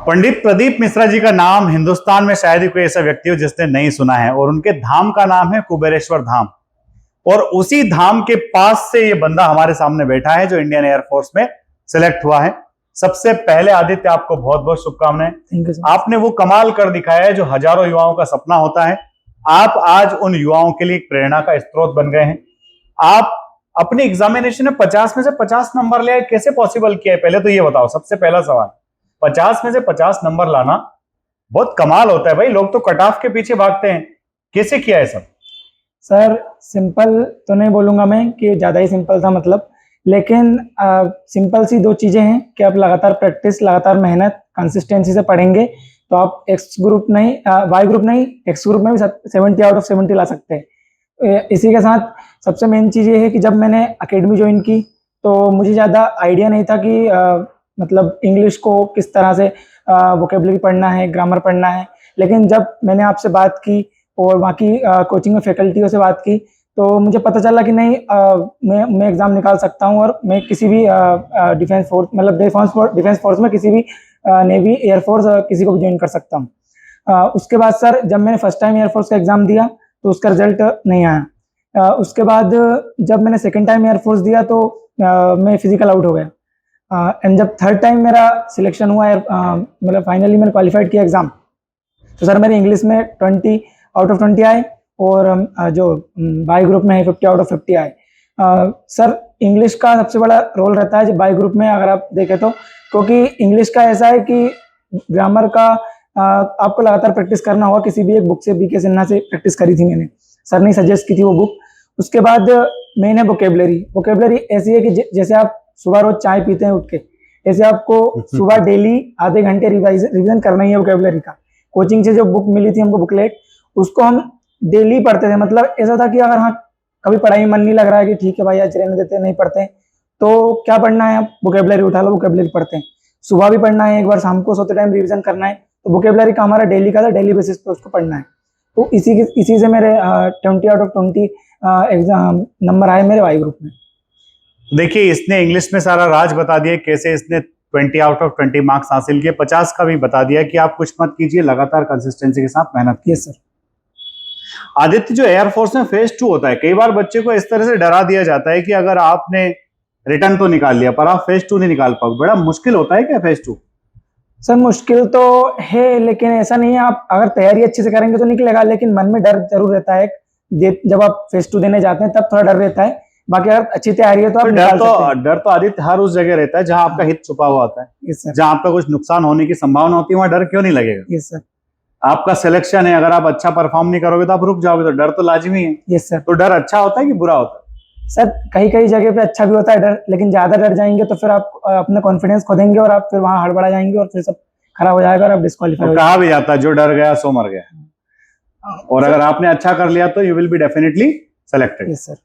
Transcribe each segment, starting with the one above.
पंडित प्रदीप मिश्रा जी का नाम हिंदुस्तान में शायद ही कोई ऐसा व्यक्ति हो जिसने नहीं सुना है, और उनके धाम का नाम है कुबेरेश्वर धाम। और उसी धाम के पास से ये बंदा हमारे सामने बैठा है जो इंडियन एयरफोर्स में सिलेक्ट हुआ है। सबसे पहले आदित्य, आपको बहुत बहुत शुभकामनाएं। आपने वो कमाल कर दिखाया है जो हजारों युवाओं का सपना होता है। आप आज उन युवाओं के लिए एक प्रेरणा का स्रोत बन गए हैं। आप अपनी एग्जामिनेशन में 50 में से 50 नंबर ले आए, कैसे पॉसिबल किया है? पहले तो ये बताओ, सबसे पहला सवाल। 50 में से 50 नंबर लाना बहुत कमाल होता है भाई। लोग तो कट ऑफ के पीछे भागते हैं, कैसे किया है सब? सर सिंपल तो नहीं बोलूंगा मैं कि ज़्यादा ही सिंपल था, मतलब, लेकिन सिंपल सी दो चीज़ें हैं कि आप लगातार प्रैक्टिस, लगातार मेहनत, कंसिस्टेंसी से पढ़ेंगे तो आप एक्स ग्रुप नहीं, वाई ग्रुप नहीं, एक्स ग्रुप में भी 70 आउट ऑफ 70 ला सकते हैं। इसी के साथ सबसे मेन चीज़ ये है कि जब मैंने एकेडमी ज्वाइन की तो मुझे ज़्यादा आइडिया नहीं था कि मतलब इंग्लिश को किस तरह से वोकेबलरी पढ़ना है, ग्रामर पढ़ना है। लेकिन जब मैंने आपसे बात की और बाकी कोचिंग में फैकल्टियों से बात की तो मुझे पता चला कि नहीं, मैं एग्ज़ाम निकाल सकता हूं और मैं किसी भी डिफेंस फोर्स, मतलब डिफेंस फोर्स में, किसी भी नेवी, एयरफोर्स, किसी को भी ज्वाइन कर सकता हूं। उसके बाद सर जब मैंने फर्स्ट टाइम एयरफोर्स का एग्ज़ाम दिया तो उसका रिजल्ट नहीं आया। उसके बाद जब मैंने सेकेंड टाइम एयरफोर्स दिया तो मैं फिजिकल आउट हो गया। एंड जब थर्ड टाइम मेरा सिलेक्शन हुआ, मतलब फाइनली मैंने क्वालिफाइड किया एग्ज़ाम, तो सर मेरे इंग्लिश में 20 आउट ऑफ 20 आए और जो बाई ग्रुप में है 50 आउट ऑफ 50 आए। सर इंग्लिश का सबसे बड़ा रोल रहता है जब बाई ग्रुप में अगर आप देखें तो, क्योंकि इंग्लिश का ऐसा है कि ग्रामर का आपको लगातार प्रैक्टिस करना होगा। किसी भी एक बुक से, BK सिन्हा से प्रैक्टिस करी थी मैंने, सर ने सजेस्ट की थी वो बुक। उसके बाद मैंने वोकेबलरी ऐसी है कि जैसे आप सुबह रोज चाय पीते हैं उठ के, ऐसे आपको सुबह डेली आधे घंटे रिवीजन करना ही है वोकेबलरी का। कोचिंग से जो बुक मिली थी हमको, बुकलेट, उसको हम डेली पढ़ते थे। मतलब ऐसा था कि अगर हाँ कभी पढ़ाई में मन नहीं लग रहा है कि ठीक है भाई आज रहने देते हैं, नहीं पढ़ते हैं, तो क्या पढ़ना है, आप वोकेबलरी उठा लो, वोकेबलरी पढ़ते हैं। सुबह भी पढ़ना है, एक बार शाम को सोते टाइम रिवीजन करना है, तो वोकेबलरी का हमारा डेली का था, डेली बेसिस पे उसको पढ़ना है। तो इसी से मेरे 20 आउट ऑफ 20 एग्जाम नंबर आए मेरे वाई ग्रुप में। देखिए, इसने इंग्लिश में सारा राज बता दिया, कैसे इसने 20 आउट ऑफ 20 मार्क्स हासिल किए। 50 का भी बता दिया कि आप कुछ मत कीजिए, लगातार कंसिस्टेंसी के साथ मेहनत कीजिए। Yes sir. आदित्य, जो एयरफोर्स में फेज 2 होता है, कई बार बच्चे को इस तरह से डरा दिया जाता है कि अगर आपने रिटर्न तो निकाल लिया पर आप फेज 2 नहीं निकाल पाओगे। बड़ा मुश्किल होता है क्या फेज 2? सर मुश्किल तो है, लेकिन ऐसा नहीं है, आप अगर तैयारी अच्छे से करेंगे तो निकलेगा, लेकिन मन में डर जरूर रहता है। जब आप फेज 2 देने जाते हैं तब थोड़ा डर रहता है, बाकी अगर अच्छी तैयारी है तो आप निकाल सकते हैं। डर तो आदित्य हर उस जगह रहता है जहां आपका हित छुपा हुआ होता है, जहां आपका कुछ नुकसान होने की संभावना होती है, वहां डर क्यों नहीं लगेगा? Yes sir. आपका सिलेक्शन है, अगर आप अच्छा परफॉर्म नहीं करोगे तो आप रुक जाओगे, तो डर तो लाजमी है। Yes sir. तो डर अच्छा होता है कि बुरा होता है? सर कहीं कहीं जगह पे अच्छा भी होता है डर, लेकिन ज्यादा डर जाएंगे तो फिर आप अपना कॉन्फिडेंस खो देंगे और आप फिर वहां हड़बड़ा जाएंगे और फिर सब खराब हो जाएगा और आप डिस्क्वालीफाई हो कहा भी जाता है जो डर गया सो मर गया। और अगर आपने अच्छा कर लिया तो you will be definitely selected. Yes sir.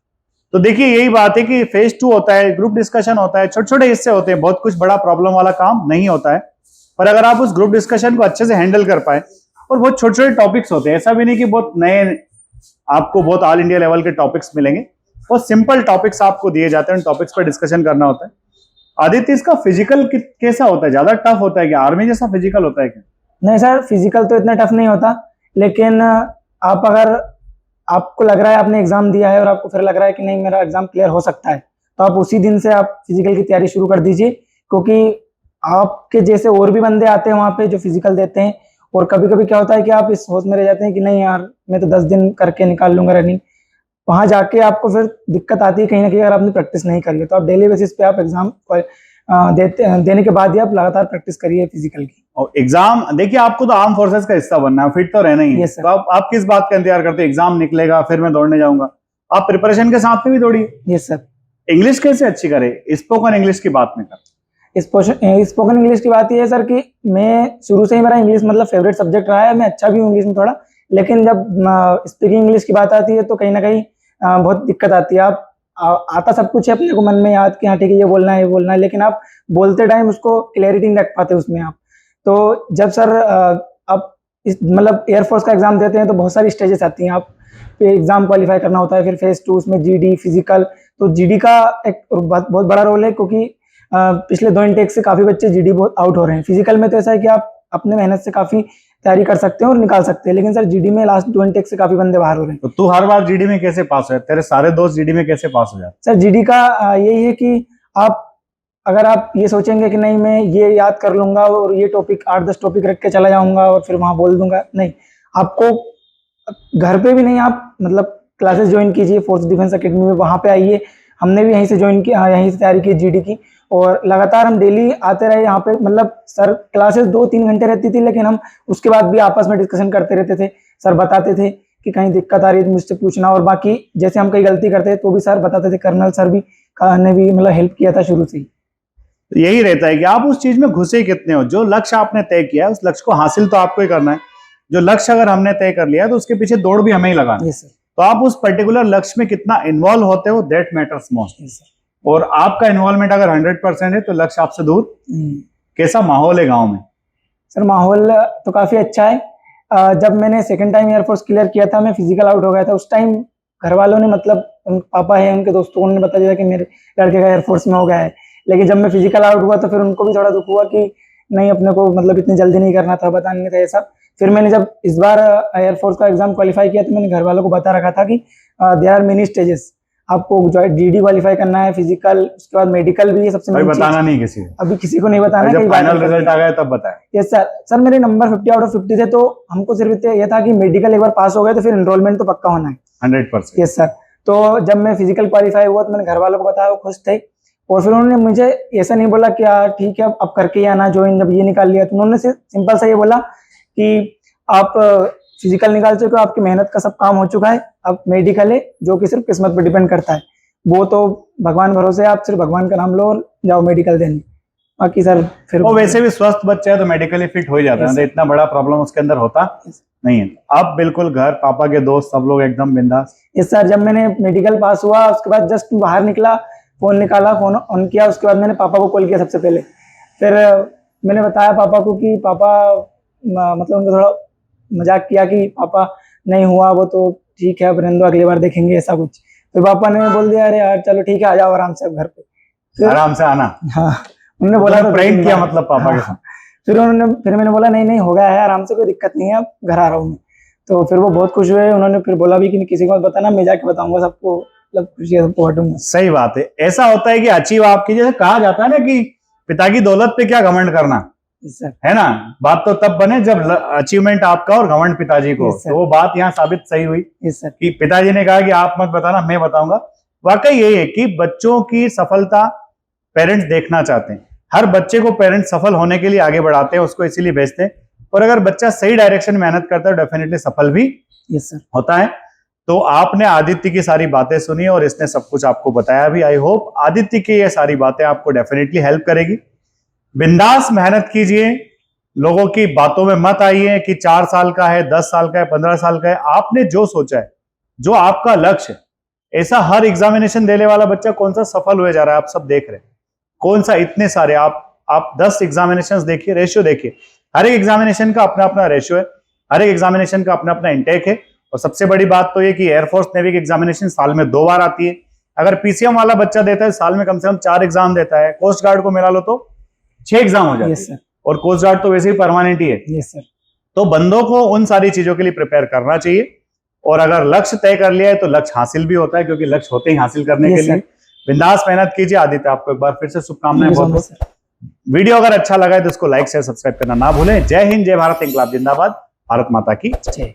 तो देखिए, यही बात है कि फेज 2 होता है, ग्रुप डिस्कशन होता है, छोटे छोटे हिस्से होते हैं, बहुत कुछ बड़ा प्रॉब्लम वाला काम नहीं होता है। पर अगर आप उस ग्रुप डिस्कशन को अच्छे से हैंडल कर पाए, और बहुत छोटे छोटे टॉपिक्स होते हैं, ऐसा भी नहीं कि बहुत नए, आपको बहुत ऑल इंडिया लेवल के टॉपिक्स मिलेंगे, बहुत सिंपल टॉपिक्स आपको दिए जाते हैं, उन टॉपिक्स पर डिस्कशन करना होता है। आदित्य, इसका फिजिकल कैसा होता है? ज्यादा टफ होता है क्या? आर्मी जैसा फिजिकल होता है क्या? नहीं सर, फिजिकल तो इतना टफ नहीं होता, लेकिन आप अगर आपको लग रहा है आपने एग्जाम दिया है और आपको फिर लग रहा है कि नहीं मेरा एग्जाम क्लियर हो सकता है, तो आप उसी दिन से आप फिजिकल की तैयारी शुरू कर दीजिए, क्योंकि आपके जैसे और भी बंदे आते हैं वहाँ पे जो फिजिकल देते हैं। और कभी कभी क्या होता है कि आप इस सोच में रह जाते हैं कि नहीं यार मैं तो 10 दिन करके निकाल लूंगा रनिंग, वहां जाके आपको फिर दिक्कत आती है कहीं ना कहीं अगर आपने प्रैक्टिस नहीं करी है। तो आप डेली बेसिस पे आप एग्जाम देने के बाद ही आप लगातार प्रैक्टिस करिए फिजिकल की। और एग्जाम, देखिए, आपको तो आर्म फोर्सेस का हिस्सा बनना है, फिट तो रहना ही है। Yes, sir. तो आप किस बात का इंतजार करते हैं? एग्जाम निकलेगा फिर मैं दौड़ने जाऊंगा। आप प्रिपरेशन के साथ में भी दौड़िए। Yes sir. इंग्लिश कैसे अच्छी करे? स्पोकन इंग्लिश की बात में कर। स्पोकन इंग्लिश की बात यह है सर कि मैं शुरू से ही, मेरा इंग्लिश मतलब फेवरेट सब्जेक्ट रहा है, मैं अच्छा भी हूँ इंग्लिश में थोड़ा, लेकिन जब स्पीकिंग इंग्लिश की बात आती है तो कहीं ना कहीं बहुत दिक्कत आती है। आप आता सब कुछ है अपने को मन में याद कि हाँ ठीक है ये बोलना है ये बोलना है, लेकिन आप बोलते टाइम उसको क्लैरिटी नहीं रख पाते उसमें आप। तो जब सर आप इस मतलब एयरफोर्स का एग्जाम देते हैं तो बहुत सारी स्टेजेस आती हैं, आप एग्जाम क्वालिफाई करना होता है, फिर फेज 2 उसमें GD फिजिकल। तो GD का एक बहुत बड़ा रोल है, क्योंकि पिछले 2 इंटेक से काफी बच्चे GD बहुत आउट हो रहे हैं। फिजिकल में तो ऐसा है कि आप अपने मेहनत से काफी तैयारी कर सकते हैं और निकाल सकते हैं। लेकिन सर जीडी में लास्ट 2 टेक से काफी बंदे बाहर हो रहे हैं। तो तू हर बार जीडी में कैसे पास हो? तेरे सारे दोस्त जीडी में कैसे पास हो जाते? सर जीडी का यही है कि आप अगर आप ये सोचेंगे कि नहीं मैं ये याद कर लूंगा और ये टॉपिक 8-10 टॉपिक रख के चला जाऊंगा और फिर वहां बोल दूंगा, नहीं, आपको घर पे भी नहीं, आप मतलब क्लासेस ज्वाइन कीजिए फोर्स डिफेंस एकेडमी में, वहां पे आइए। हमने भी यहीं से ज्वाइन किया, यहीं से तैयारी की जीडी की, और लगातार हम डेली आते रहे यहाँ पे। मतलब सर क्लासेस 2-3 घंटे रहती थी, लेकिन हम उसके बाद भी आपस में डिस्कशन करते रहते थे। सर बताते थे कि कहीं दिक्कत आ रही है तो मुझसे पूछना, और बाकी जैसे हम कहीं गलती करते तो भी सर बताते थे। कर्नल सर भी ने भी मतलब हेल्प किया था शुरू से ही। तो यही रहता है कि आप उस चीज में घुसे कितने हो। जो लक्ष्य आपने तय किया है उस लक्ष्य को हासिल तो आपको ही करना है। जो लक्ष्य अगर हमने तय कर लिया तो उसके पीछे दौड़ भी हमें ही लगाना है। तो आप उस पर्टिकुलर लक्ष्य में कितना इन्वॉल्व होते हो, दैट मैटर्स मोस्ट। और आपका इन्वॉल्वमेंट अगर 100% है तो लक्ष्य आपसे दूर। कैसा माहौल है गांव में? सर माहौल तो काफी अच्छा है। जब मैंने सेकंड टाइम एयरफोर्स क्लियर किया था, मैं फिजिकल आउट हो गया था। उस टाइम घर वालों ने, मतलब पापा है, उनके दोस्तों ने बता दिया कि मेरे लड़के का एयरफोर्स में हो गया है। लेकिन जब मैं फिजिकल आउट हुआ तो फिर उनको भी थोड़ा दुख हुआ कि नहीं, अपने को मतलब इतनी जल्दी नहीं करना था, बताना नहीं था ये सब। फिर मैंने जब इस बार एयरफोर्स का एग्जाम क्वालिफाई किया तो मैंने घर वालों को बता रखा था कि देयर आर मेनी स्टेजेस, आपको जो है डीडी क्वालिफाई करना है, फिजिकल, उसके बाद मेडिकल भी है। सबसे भाई बताना नहीं किसी को, अभी किसी को नहीं बताना। जब फाइनल रिजल्ट आ गया तब बताया। Yes sir. सर मेरे नंबर 50 आउट ऑफ 50 थे, तो हमको सिर्फ ये था कि मेडिकल एक बार पास हो गए तो फिर एनरोलमेंट तो पक्का होना है 100%। Yes sir. तो जब मैं फिजिकल क्वालिफाई हुआ तो मैंने घर वालों को बताया, वो खुश थे। और फिर उन्होंने मुझे ऐसा नहीं बोला कि यार ठीक है अब करके ही आना ज्वाइन, जब ये निकाल लिया तो उन्होंने सिंपल सा ये बोला कि आप फिजिकल निकाल चुके हो, आपकी मेहनत का सब काम हो चुका है, अब मेडिकल है जो कि सिर्फ किस्मत पर डिपेंड करता है। वो तो भगवान भरोसे, आप सिर्फ भगवान का नाम लो और जाओ मेडिकल देने। बाकी सर फिर वो वैसे भी स्वस्थ बच्चा है तो मेडिकली फिट हो ही जाता है, तो इतना बड़ा प्रॉब्लम उसके अंदर होता नहीं है। अब बिल्कुल घर, पापा के दोस्त, सब लोग एकदम बिंदास। Yes sir. जब मैंने मेडिकल पास हुआ उसके बाद जस्ट बाहर निकला, फोन निकाला, फोन ऑन किया, उसके बाद मैंने पापा को कॉल किया सबसे पहले। फिर मैंने बताया पापा को कि पापा, मतलब उनको थोड़ा मजाक किया कि पापा नहीं हुआ वो तो ठीक है, अब रहने दो, अगली बार देखेंगे, ऐसा कुछ। फिर पापा ने बोल दिया अरे यार चलो ठीक है, आ जाओ आराम से अब घर पे। आराम से आना। हाँ, उन्होंने बोला तो प्रैंक किया मतलब पापा के साथ। फिर मैंने बोला नहीं नहीं हो गया है, आराम से, कोई दिक्कत नहीं है, अब घर आ रहा हूँ मैं। तो फिर वो बहुत खुश हुए। उन्होंने फिर बोला भी कि किसी को मत बताना, मैं जाके बताऊंगा सबको, मतलब खुशी सबको बांटूंगा। सही बात है। ऐसा होता है कि अचीव आपकी, जैसे कहा जाता है ना कि पिता की दौलत पे क्या घमंड करना, है ना। बात तो तब बने जब अचीवमेंट आपका और घमंड पिताजी को। तो वो बात यहाँ साबित सही हुई कि पिताजी ने कहा कि आप मत बताना, मैं बताऊंगा। वाकई यही है कि बच्चों की सफलता पेरेंट्स देखना चाहते हैं। हर बच्चे को पेरेंट्स सफल होने के लिए आगे बढ़ाते हैं, उसको इसीलिए भेजते हैं। और अगर बच्चा सही डायरेक्शन में मेहनत करता है डेफिनेटली सफल भी होता है। तो आपने आदित्य की सारी बातें सुनी और इसने सब कुछ आपको बताया भी। आई होप आदित्य की ये सारी बातें आपको डेफिनेटली हेल्प करेगी। बिंदास मेहनत कीजिए, लोगों की बातों में मत आइए कि 4 साल का है, 10 साल का है, 15 साल का है। आपने जो सोचा है, जो आपका लक्ष्य है, ऐसा हर एग्जामिनेशन देने वाला बच्चा कौन सा सफल हुए जा रहा है, आप सब देख रहे हैं। कौन सा, इतने सारे, आप 10 एग्जामिनेशंस देखिए, रेशियो देखिए। हर एक एग्जामिनेशन का अपना अपना रेशियो है, हर एक एग्जामिनेशन का अपना अपना इंटेक है। और सबसे बड़ी बात तो ये कि एयरफोर्स नेवी की एग्जामिनेशन साल में 2 बार आती है। अगर पीसीएम वाला बच्चा देता है साल में कम से कम 4 एग्जाम देता है। कोस्ट गार्ड को मिला लो तो 6 एग्जाम हो जाते हैं। और कोस्ट गार्ड तो वैसे ही परमानेंट ही है। तो बंदों को उन सारी चीजों के लिए प्रिपेयर करना चाहिए। और अगर लक्ष्य तय कर लिया है तो लक्ष्य हासिल भी होता है, क्योंकि लक्ष्य होते ही हासिल करने के लिए बिंदास मेहनत कीजिए। आदित्य आपको एक बार फिर से शुभकामनाएं बहुत बहुत। वीडियो अगर अच्छा लगा है तो इसको लाइक शेयर सब्सक्राइब करना ना भूलें। जय हिंद, जय भारत, इंकलाब जिंदाबाद, भारत माता की जय।